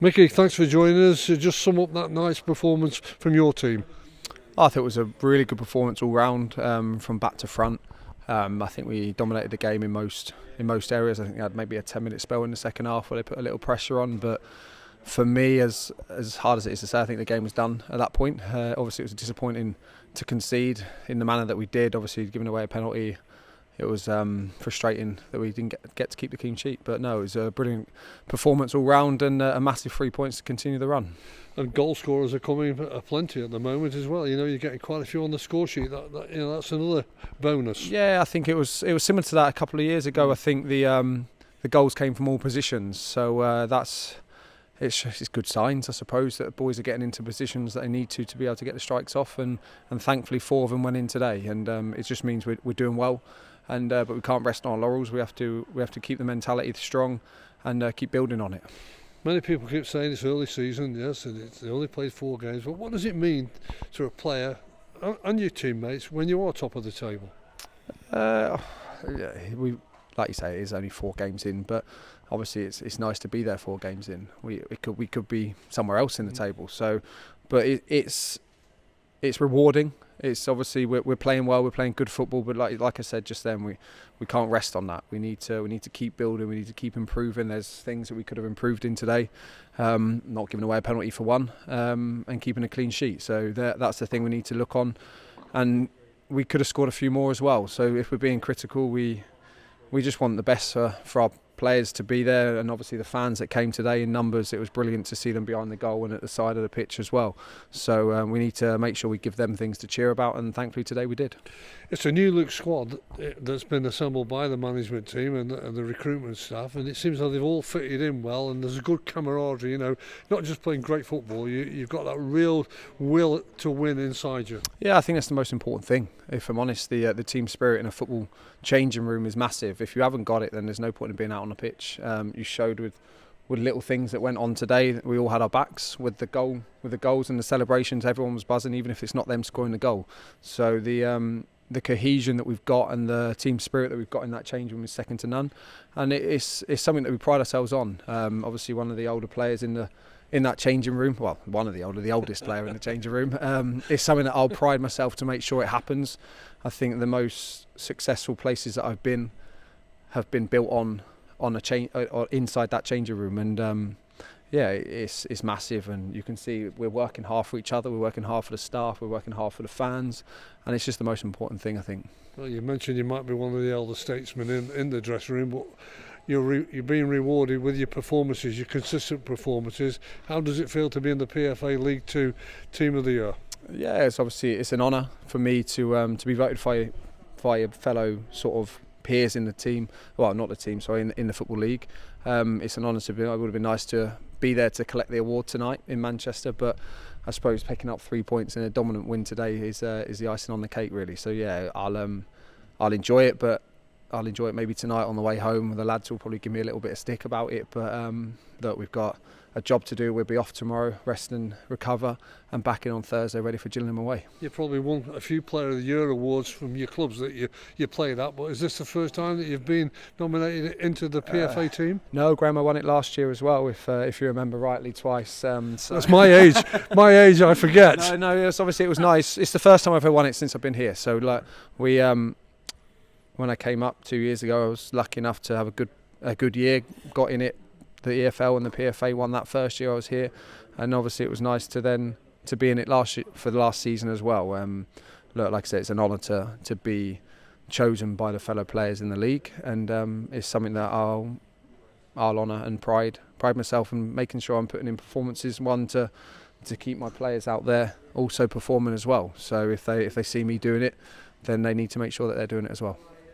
Mickey, thanks for joining us. Just sum up that night's performance from your team. I thought it was a really good performance all round, from back to front. I think we dominated the game in most areas. I think we had maybe a 10-minute spell in the second half where they put a little pressure on, but for me, as hard as it is to say, I think the game was done at that point. Obviously, it was disappointing to concede in the manner that we did. Obviously, giving away a penalty, it was frustrating that we didn't get to keep the clean sheet. But no, it was a brilliant performance all round and a massive 3 points to continue the run. And goal scorers are coming plenty at the moment as well. You know, you're getting quite a few on the score sheet. That's another bonus. Yeah, I think it was similar to that a couple of years ago. I think the goals came from all positions, so it's good signs, I suppose, that boys are getting into positions that they need to be able to get the strikes off, and thankfully 4 of them went in today, and it just means we're doing well, and but we can't rest on our laurels. We have to keep the mentality strong and keep building on it. Many people keep saying it's early season, yes, and they only played 4 games. But what does it mean to a player and your teammates when you are top of the table? We, like you say, it is only 4 games in, but obviously it's nice to be there 4 games in. We could be somewhere else in the table. So, but it's rewarding. It's obviously we're playing well, we're playing good football, but like I said just then, we can't rest on that. We need to keep building. We need to keep improving. There's things that we could have improved in today, not giving away a penalty for one, and keeping a clean sheet. So that's the thing we need to look on, and we could have scored a few more as well. So if we're being critical, we just want the best for our players to be there, and obviously the fans that came today in numbers. It was brilliant to see them behind the goal and at the side of the pitch as well. So we need to make sure we give them things to cheer about, and thankfully today we did. It's a new look squad that's been assembled by the management team and the recruitment staff, and it seems like they've all fitted in well, and there's a good camaraderie. You know, not just playing great football, you've got that real will to win inside you. Yeah, I think that's the most important thing. If I'm honest, the team spirit in a football changing room is massive. If you haven't got it, then there's no point in being out on the pitch. You showed with little things that went on today. We all had our backs with the goals and the celebrations. Everyone was buzzing, even if it's not them scoring the goal. So the cohesion that we've got and the team spirit that we've got in that change room is second to none, and it's something that we pride ourselves on. Obviously, one of the older players in that changing room, well, the oldest player in the changing room, is something that I'll pride myself to make sure it happens. I think the most successful places that I've been have been built on or inside that changing room, and it's massive, and you can see we're working hard for each other, we're working hard for the staff, we're working hard for the fans, and it's just the most important thing, I think. Well, you mentioned you might be one of the elder statesmen in the dressing room, but you're being rewarded with your performances, your consistent performances. How does it feel to be in the PFA League Two Team of the Year? Yeah, it's an honour for me to be voted by a fellow sort of peers in the team, well, not the team, sorry, in the Football League. It's an honour to be. It would have been nice to be there to collect the award tonight in Manchester, but I suppose picking up 3 points in a dominant win today is the icing on the cake, really. So yeah, I'll enjoy it, but I'll enjoy it maybe tonight on the way home. The lads will probably give me a little bit of stick about it, but look, we've got a job to do. We'll be off tomorrow, rest and recover, and back in on Thursday, ready for Gillingham away. You probably won a few Player of the Year awards from your clubs that you played at, but is this the first time that you've been nominated into the PFA team? No, Graham, I won it last year as well, if you remember rightly, twice. So. That's my age. My age, I forget. No, obviously it was nice. It's the first time I've ever won it since I've been here. So like when I came up 2 years ago, I was lucky enough to have a good year, got in it. The EFL and the PFA won that first year I was here, and obviously it was nice to be in it for the last season as well. Look, like I said, it's an honour to be chosen by the fellow players in the league, and it's something that I'll honour and pride myself in making sure I'm putting in performances. One to keep my players out there also performing as well. So if they see me doing it, then they need to make sure that they're doing it as well.